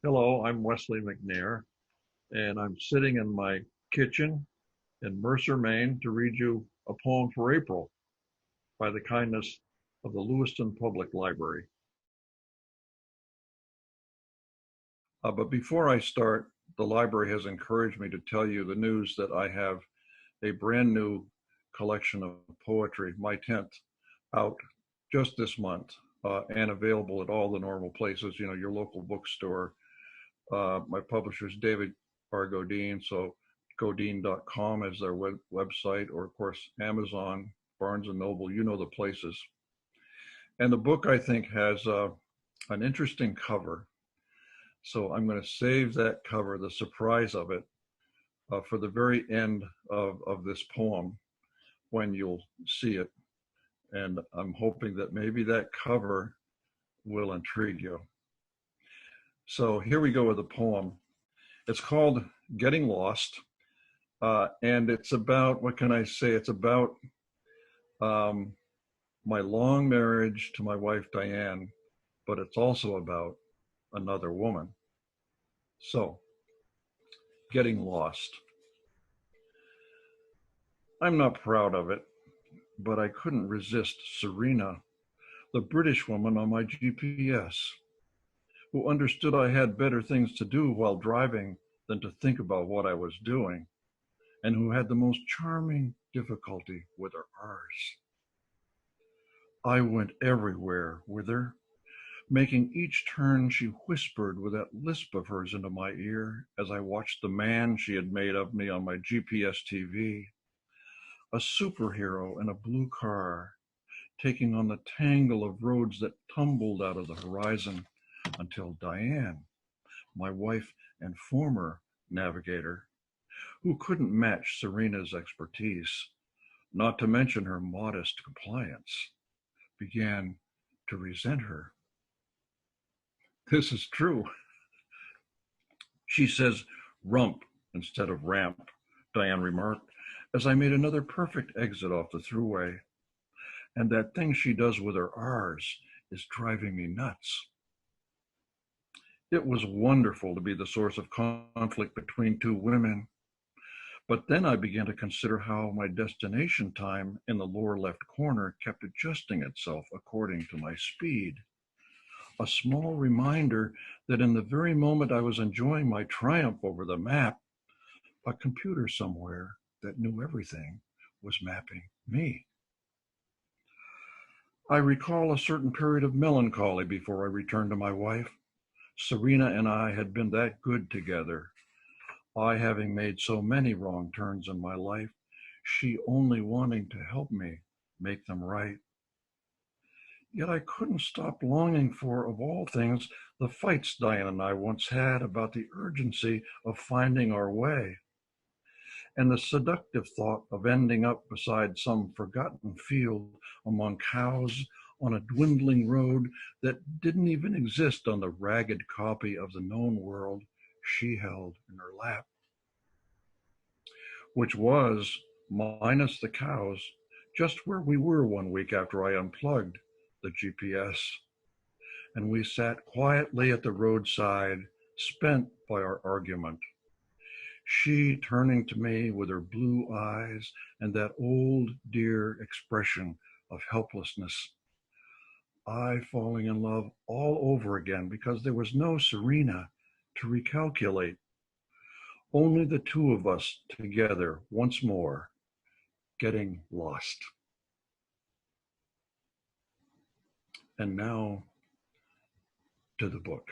Hello, I'm Wesley McNair, and I'm sitting in my kitchen in Mercer, Maine, to read you a poem for April by the kindness of the Lewiston Public Library. But before I start, the library has encouraged me to tell you the news that I have a brand new collection of poetry, my 10th, out just this month and available at all the normal places, your local bookstore. My publisher is David R. Godine, so godine.com is their website, or of course Amazon, Barnes and Noble, the places. And the book, I think, has an interesting cover. So I'm going to save that cover, the surprise of it, for the very end of this poem when you'll see it. And I'm hoping that maybe that cover will intrigue you. So here we go with the poem. It's called Getting Lost, and it's about, what can I say? It's about my long marriage to my wife, Diane, but it's also about another woman. So, getting lost. I'm not proud of it, but I couldn't resist Serena, the British woman on my GPS, who understood I had better things to do while driving than to think about what I was doing, and who had the most charming difficulty with her R's. I went everywhere with her. Making each turn, she whispered with that lisp of hers into my ear as I watched the man she had made of me on my GPS TV, a superhero in a blue car, taking on the tangle of roads that tumbled out of the horizon until Diane, my wife and former navigator, who couldn't match Serena's expertise, not to mention her modest compliance, began to resent her. This is true. She says rump instead of ramp, Diane remarked, as I made another perfect exit off the thruway. And that thing she does with her R's is driving me nuts. It was wonderful to be the source of conflict between two women. But then I began to consider how my destination time in the lower left corner kept adjusting itself according to my speed. A small reminder that in the very moment I was enjoying my triumph over the map, a computer somewhere that knew everything was mapping me. I recall a certain period of melancholy before I returned to my wife. Serena and I had been that good together, I having made so many wrong turns in my life, she only wanting to help me make them right. Yet I couldn't stop longing for, of all things, the fights Diane and I once had about the urgency of finding our way, and the seductive thought of ending up beside some forgotten field among cows on a dwindling road that didn't even exist on the ragged copy of the known world she held in her lap, which was, minus the cows, just where we were one week after I unplugged the GPS, and we sat quietly at the roadside, spent by our argument. She turning to me with her blue eyes and that old dear expression of helplessness. I falling in love all over again because there was no Serena to recalculate. Only the two of us together once more, getting lost. And now to the book.